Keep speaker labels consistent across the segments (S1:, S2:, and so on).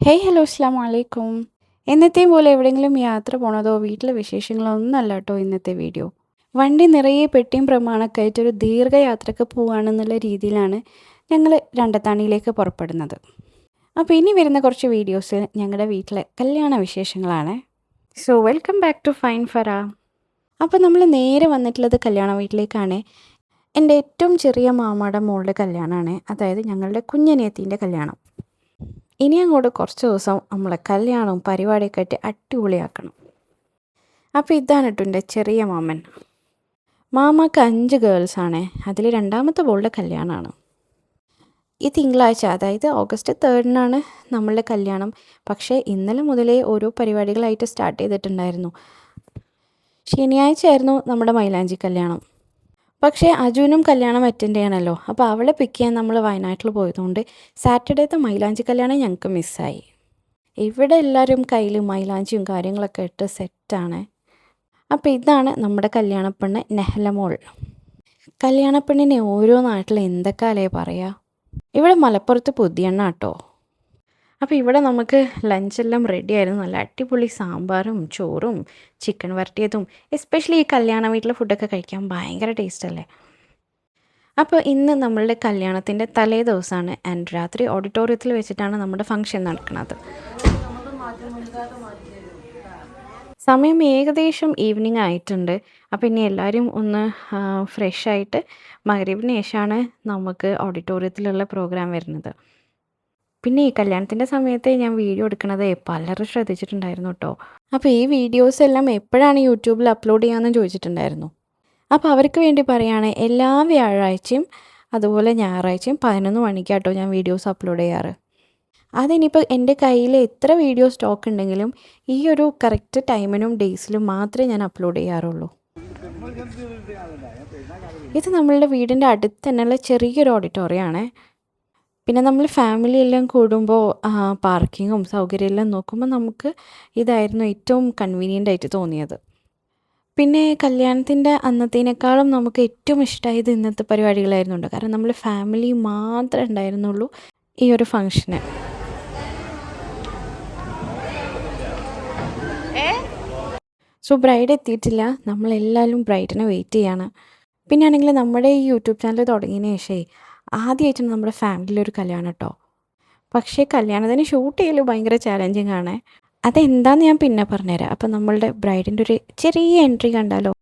S1: Hey hello അസ്സലാമു അലൈക്കും. എന്നത്തെയും പോലെ എവിടെയെങ്കിലും യാത്ര പോണതോ വീട്ടിലെ വിശേഷങ്ങളോ ഒന്നല്ല കേട്ടോ ഇന്നത്തെ വീഡിയോ. വണ്ടി നിറയെ പെട്ടിയും പ്രമാണമൊക്കെ ആയിട്ട് ഒരു ദീർഘയാത്രയ്ക്ക് പോവുകയാണെന്നുള്ള രീതിയിലാണ് ഞങ്ങൾ രണ്ടത്താണിയിലേക്ക് പുറപ്പെടുന്നത്. അപ്പോൾ ഇനി വരുന്ന കുറച്ച് വീഡിയോസ് ഞങ്ങളുടെ വീട്ടിലെ കല്യാണ വിശേഷങ്ങളാണ്. സോ വെൽക്കം ബാക്ക് ടു ഫൈൻ ഫറ. അപ്പോൾ നമ്മൾ നേരെ വന്നിട്ടുള്ളത് കല്യാണ വീട്ടിലേക്കാണ്. എൻ്റെ ഏറ്റവും ചെറിയ മാമയുടെ മോളുടെ കല്യാണമാണ്, അതായത് ഞങ്ങളുടെ കുഞ്ഞനിയത്തിൻ്റെ കല്യാണം. ഇനി അങ്ങോട്ട് കുറച്ച് ദിവസം നമ്മളെ കല്യാണവും പരിപാടിയൊക്കെ ആയിട്ട് അടിപൊളിയാക്കണം. അപ്പോൾ ഇതാണ് കേട്ടോ എൻ്റെ ചെറിയ മാമൻ. മാമക്ക് 5 ഗേൾസാണ്. അതിൽ രണ്ടാമത്തെ മോളുടെ കല്യാണമാണ് ഈ തിങ്കളാഴ്ച, അതായത് ഓഗസ്റ്റ് 3 നമ്മളുടെ കല്യാണം. പക്ഷേ ഇന്നലെ മുതലേ ഓരോ പരിപാടികളായിട്ട് സ്റ്റാർട്ട് ചെയ്തിട്ടുണ്ടായിരുന്നു. ശനിയാഴ്ച ആയിരുന്നു നമ്മുടെ മൈലാഞ്ചി കല്യാണം. പക്ഷേ അജുവിനും കല്യാണം അറ്റൻഡ് ചെയ്യണമല്ലോ, അപ്പോൾ അവളെ പിക്ക് ചെയ്യാൻ നമ്മൾ വയനാട്ടിൽ പോയതുകൊണ്ട് സാറ്റർഡേത്തെ മൈലാഞ്ചി കല്യാണം ഞങ്ങൾക്ക് മിസ്സായി. ഇവിടെ എല്ലാവരും കയ്യിൽ മൈലാഞ്ചിയും കാര്യങ്ങളൊക്കെ ഇട്ട് സെറ്റാണ്. അപ്പോൾ ഇതാണ് നമ്മുടെ കല്യാണപ്പെണ്ണ് നെഹ്ലമോൾ. കല്യാണപ്പെണ്ണിനെ ഓരോ നാട്ടിൽ എന്തൊക്കെയല്ലേ പറയുക. ഇവിടെ മലപ്പുറത്ത് പുതിയണ്ണ കേട്ടോ. അപ്പോൾ ഇവിടെ നമുക്ക് ലഞ്ചെല്ലാം റെഡി ആയിരുന്നു. നല്ല അടിപൊളി സാമ്പാറും ചോറും ചിക്കൻ വരട്ടിയതും. എസ്പെഷ്യലി ഈ കല്യാണ വീട്ടിലെ ഫുഡൊക്കെ കഴിക്കാൻ ഭയങ്കര ടേസ്റ്റല്ലേ. അപ്പോൾ ഇന്ന് നമ്മളുടെ കല്യാണത്തിൻ്റെ തലേ ദിവസമാണ് ആൻഡ് രാത്രി ഓഡിറ്റോറിയത്തിൽ വെച്ചിട്ടാണ് നമ്മുടെ ഫംഗ്ഷൻ നടക്കുന്നത്. സമയം ഏകദേശം ഈവനിങ് ആയിട്ടുണ്ട്. അപ്പോൾ ഇനി എല്ലാവരും ഒന്ന് ഫ്രഷായിട്ട് മഗ്‌രിബിന് ശേഷമാണ് നമുക്ക് ഓഡിറ്റോറിയത്തിലുള്ള പ്രോഗ്രാം വരുന്നത്. പിന്നെ ഈ കല്യാണത്തിൻ്റെ സമയത്ത് ഞാൻ വീഡിയോ എടുക്കുന്നത് പലരും ശ്രദ്ധിച്ചിട്ടുണ്ടായിരുന്നു കേട്ടോ. അപ്പോൾ ഈ വീഡിയോസ് എല്ലാം എപ്പോഴാണ് യൂട്യൂബിൽ അപ്ലോഡ് ചെയ്യാമെന്ന് ചോദിച്ചിട്ടുണ്ടായിരുന്നു. അപ്പോൾ അവർക്ക് വേണ്ടി പറയുകയാണ്, എല്ലാ വ്യാഴാഴ്ചയും അതുപോലെ ഞായറാഴ്ചയും 11 മണിക്കാട്ടോ ഞാൻ വീഡിയോസ് അപ്ലോഡ് ചെയ്യാറ്. അതിനിപ്പോൾ എൻ്റെ കയ്യിൽ എത്ര വീഡിയോ സ്റ്റോക്ക് ഉണ്ടെങ്കിലും ഈ ഒരു കറക്റ്റ് ടൈമിനും ഡേയ്സിലും മാത്രമേ ഞാൻ അപ്ലോഡ് ചെയ്യാറുള്ളൂ. ഇത് നമ്മളുടെ വീടിൻ്റെ അടുത്ത് തന്നെയുള്ള ചെറിയൊരു ഓഡിറ്റോറിയമാണ്. പിന്നെ നമ്മൾ ഫാമിലി എല്ലാം കൂടുമ്പോൾ പാർക്കിങ്ങും സൗകര്യമെല്ലാം നോക്കുമ്പോൾ നമുക്ക് ഇതായിരുന്നു ഏറ്റവും കൺവീനിയൻ്റ് ആയിട്ട് തോന്നിയത്. പിന്നെ കല്യാണത്തിൻ്റെ അന്നത്തേനേക്കാളും നമുക്ക് ഏറ്റവും ഇഷ്ടമായത് ഇന്നത്തെ പരിപാടികളായിരുന്നു. കാരണം നമ്മൾ ഫാമിലി മാത്രമേ ഉണ്ടായിരുന്നുള്ളൂ ഈ ഒരു ഫംഗ്ഷന്. സോ ബ്രൈഡ് എത്തിയിട്ടില്ല, നമ്മളെല്ലാവരും ബ്രൈഡിനെ വെയിറ്റ് ചെയ്യാണ്. പിന്നെ ആണെങ്കിൽ നമ്മുടെ ഈ യൂട്യൂബ് ചാനൽ തുടങ്ങിയതിന് ശേഷമേ ആദ്യമായിട്ടാണ് നമ്മുടെ ഫാമിലിയിലൊരു കല്യാണം കേട്ടോ. പക്ഷേ കല്യാണത്തിന് ഷൂട്ട് ചെയ്യൽ ഭയങ്കര ചാലഞ്ചിങ് ആണ്. അതെന്താണെന്ന് ഞാൻ പിന്നെ പറഞ്ഞുതരാം. അപ്പം നമ്മളുടെ ബ്രൈഡിൻ്റെ ഒരു ചെറിയ എൻട്രി കണ്ടാലോ.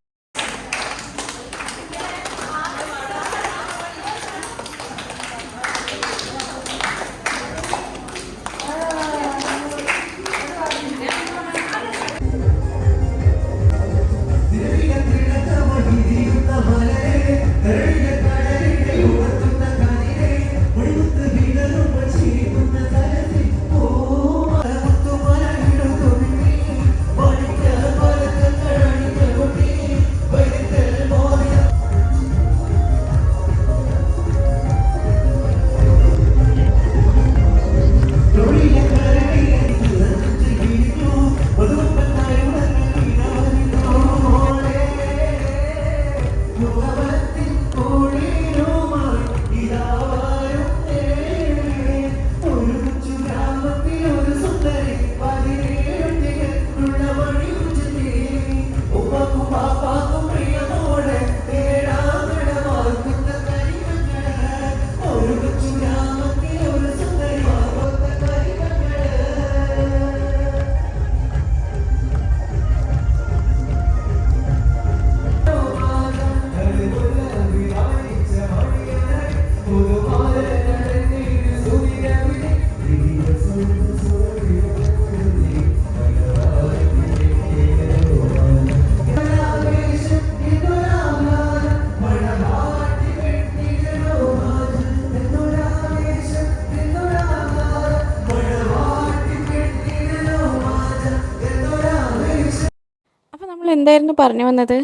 S1: എന്തായിരുന്നു പറഞ്ഞു വന്നത്?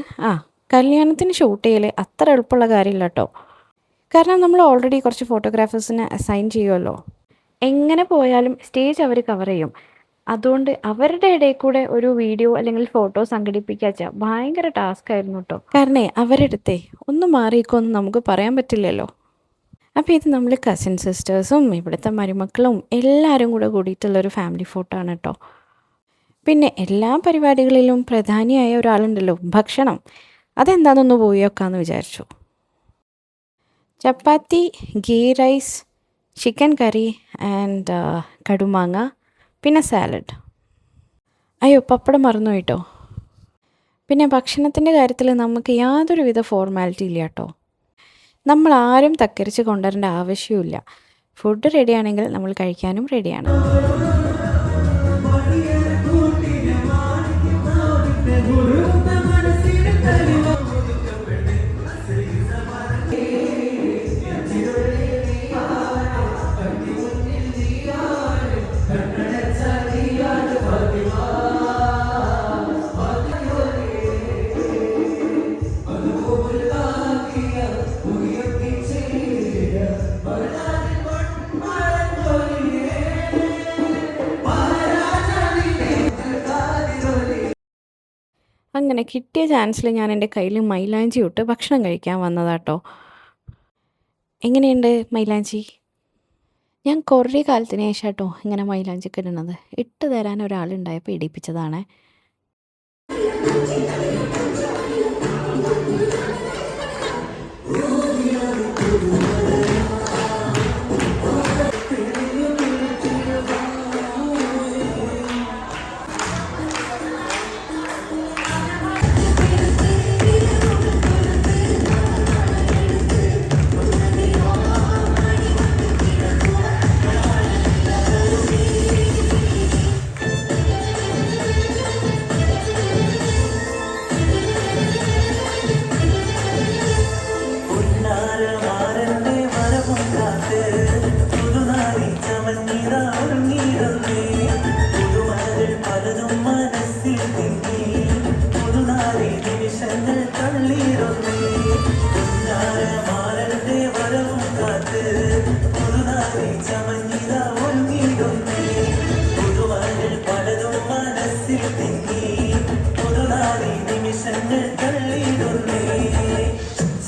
S1: കല്യാണത്തിന് ഷൂട്ട് ചെയ്യൽ അത്ര എളുപ്പമുള്ള കാര്യമില്ല കേട്ടോ. കാരണം നമ്മൾ ഓൾറെഡി കുറച്ച് ഫോട്ടോഗ്രാഫേഴ്സിനെ അസൈൻ ചെയ്യുമല്ലോ. എങ്ങനെ പോയാലും സ്റ്റേജ് അവർ കവർ ചെയ്യും. അതുകൊണ്ട് അവരുടെ ഇടയിൽ കൂടെ ഒരു വീഡിയോ അല്ലെങ്കിൽ ഫോട്ടോ സംഘടിപ്പിക്കുക ഭയങ്കര ടാസ്ക് ആയിരുന്നു കേട്ടോ. കാരണം അവരുടെ അടുത്തേ ഒന്ന് മാറിയിക്കോന്ന് നമുക്ക് പറയാൻ പറ്റില്ലല്ലോ. അപ്പോൾ ഇത് നമ്മൾ കസിൻ സിസ്റ്റേഴ്സും ഇവിടുത്തെ മരുമക്കളും എല്ലാവരും കൂടെ കൂടിയിട്ടുള്ളൊരു ഫാമിലി ഫോട്ടോ ആണ് കേട്ടോ. പിന്നെ എല്ലാ പരിപാടികളിലും പ്രധാനിയായ ഒരാളുണ്ടല്ലോ, ഭക്ഷണം. അതെന്താണെന്നൊന്ന് പോയി വെക്കാമെന്ന് വിചാരിച്ചു. Chapati, ghee rice, chicken curry and കടുമാങ്ങ, പിന്നെ സാലഡ്. അയ്യോ, പപ്പടം മറന്നു പോയിട്ടോ. പിന്നെ ഭക്ഷണത്തിൻ്റെ കാര്യത്തിൽ നമുക്ക് യാതൊരുവിധ ഫോർമാലിറ്റി ഇല്ല കേട്ടോ. നമ്മളാരും തക്കരിച്ച് കൊണ്ടുവരേണ്ട ആവശ്യമില്ല. ഫുഡ് റെഡിയാണെങ്കിൽ നമ്മൾ കഴിക്കാനും റെഡിയാണ്. അങ്ങനെ കിട്ടിയ ചാൻസിൽ ഞാൻ എൻ്റെ കയ്യിൽ മൈലാഞ്ചി ഇട്ട് ഭക്ഷണം കഴിക്കാൻ വന്നതാട്ടോ. എങ്ങനെയുണ്ട് മൈലാഞ്ചി? ഞാൻ കുറേ കാലത്തിന് ശേഷം കേട്ടോ ഇങ്ങനെ മൈലാഞ്ചിക്ക് ഇടുന്നത്. ഇട്ട് തരാൻ ഒരാളുണ്ടായപ്പോൾ ഇടിപ്പിച്ചതാണ്.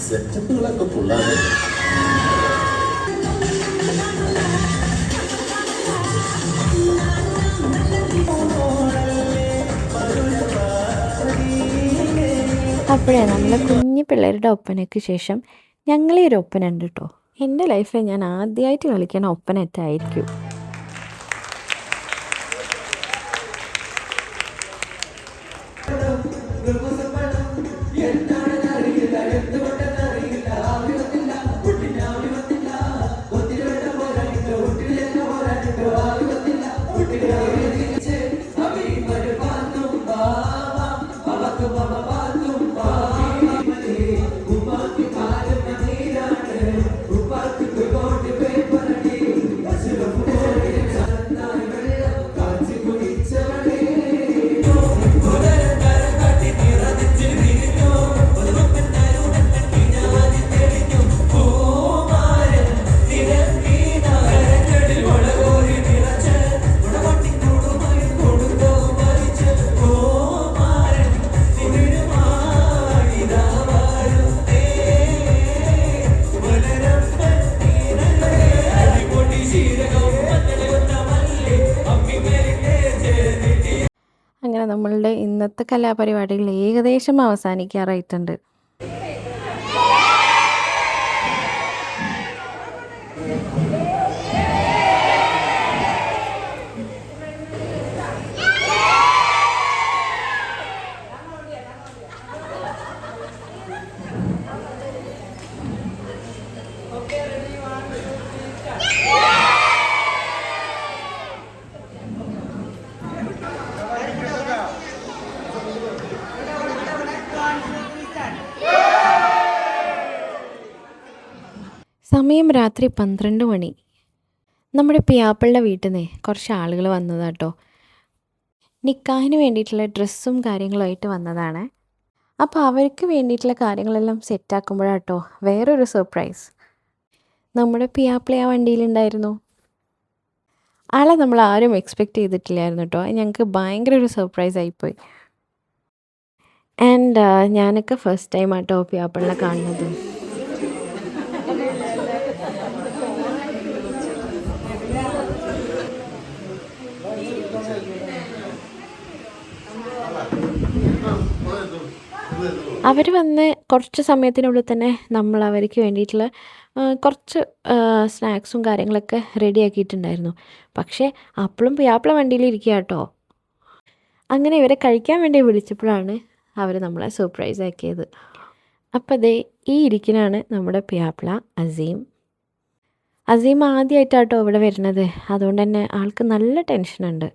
S2: സെറ്റപ്പുകളൊക്കെ ഫുള്ളാണ്.
S1: അപ്പോഴേ നമ്മളെ കുഞ്ഞു പിള്ളേരുടെ ഒപ്പനയ്ക്ക് ശേഷം ഞങ്ങളെ ഒരു ഒപ്പന ഉണ്ട് കേട്ടോ. എൻ്റെ ലൈഫിൽ ഞാൻ ആദ്യമായിട്ട് കളിക്കുന്ന ഒപ്പനറ്റായിരിക്കും. അങ്ങനെ നമ്മളുടെ ഇന്നത്തെ കലാപരിപാടികൾ ഏകദേശം അവസാനിക്കാറായിട്ടുണ്ട്. സമയം രാത്രി 12 മണി. നമ്മുടെ പിയാപ്പിളുടെ വീട്ടിൽ നിന്ന് കുറച്ച് ആളുകൾ വന്നതാട്ടോ. നിക്കാഹിന് വേണ്ടിയിട്ടുള്ള ഡ്രസ്സും കാര്യങ്ങളുമായിട്ട് വന്നതാണ്. അപ്പോൾ അവർക്ക് വേണ്ടിയിട്ടുള്ള കാര്യങ്ങളെല്ലാം സെറ്റാക്കുമ്പോഴാട്ടോ വേറൊരു സർപ്രൈസ്. നമ്മുടെ പിയാപ്പിള ആ വണ്ടിയിലുണ്ടായിരുന്നു. ആളെ നമ്മൾ ആരും എക്സ്പെക്റ്റ് ചെയ്തിട്ടില്ലായിരുന്നു കേട്ടോ. ഞങ്ങൾക്ക് ഭയങ്കര ഒരു സർപ്രൈസ് ആയിപ്പോയി. ആൻഡ് ഞാനൊക്കെ ഫസ്റ്റ് ടൈം ആട്ടോ പിയാപ്പിളിനെ കാണുന്നത്.
S2: അവർ വന്ന് കുറച്ച് സമയത്തിനുള്ളിൽ തന്നെ നമ്മൾ അവർക്ക് വേണ്ടിയിട്ടുള്ള കുറച്ച് സ്നാക്സും കാര്യങ്ങളൊക്കെ റെഡിയാക്കിയിട്ടുണ്ടായിരുന്നു. പക്ഷേ അപ്പോഴും പുയ്യാപ്ല വണ്ടിയിലിരിക്കുക കേട്ടോ. അങ്ങനെ ഇവരെ കഴിക്കാൻ വേണ്ടി വിളിച്ചപ്പോഴാണ് അവർ നമ്മളെ സർപ്രൈസ് ആക്കിയത്. അപ്പോൾ ദേ ഈ ഇരിക്കലാണ് നമ്മുടെ പുയ്യാപ്ല അസീം. അസീം ആദ്യമായിട്ടാട്ടോ ഇവിടെ വരുന്നത്. അതുകൊണ്ട് തന്നെ ആൾക്ക് നല്ല ടെൻഷനുണ്ട്.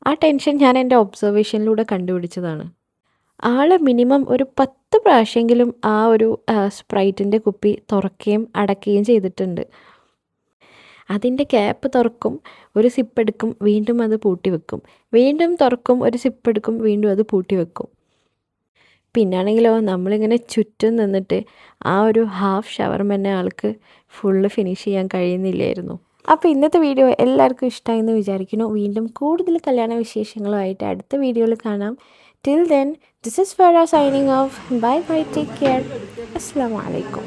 S2: ആ ടെൻഷൻ ഞാൻ എൻ്റെ ഒബ്സർവേഷനിലൂടെ കണ്ടുപിടിച്ചതാണ്. ആൾ മിനിമം ഒരു 10 പ്രാവശ്യമെങ്കിലും ആ ഒരു സ്പ്രൈറ്റിൻ്റെ കുപ്പി തുറക്കുകയും അടയ്ക്കുകയും ചെയ്തിട്ടുണ്ട്. അതിൻ്റെ ക്യാപ്പ് തുറക്കും, ഒരു സിപ്പെടുക്കും, വീണ്ടും അത് പൂട്ടി വെക്കും, വീണ്ടും തുറക്കും, ഒരു സിപ്പെടുക്കും, വീണ്ടും അത് പൂട്ടി വെക്കും. പിന്നാണെങ്കിലോ നമ്മളിങ്ങനെ ചുറ്റും നിന്നിട്ട് ആ ഒരു ഹാഫ് ഷവർമ തന്നെ ആൾക്ക് ഫുള്ള് ഫിനിഷ് ചെയ്യാൻ കഴിയുന്നില്ലായിരുന്നു. അപ്പോൾ ഇന്നത്തെ വീഡിയോ എല്ലാവർക്കും ഇഷ്ടമായെന്ന് വിചാരിക്കുന്നു. വീണ്ടും കൂടുതൽ കല്യാണ വിശേഷങ്ങളുമായിട്ട് അടുത്ത വീഡിയോയിൽ കാണാം. Till then, this is Farah signing off. Bye bye, take care. അസ്സലാമു അലൈക്കും.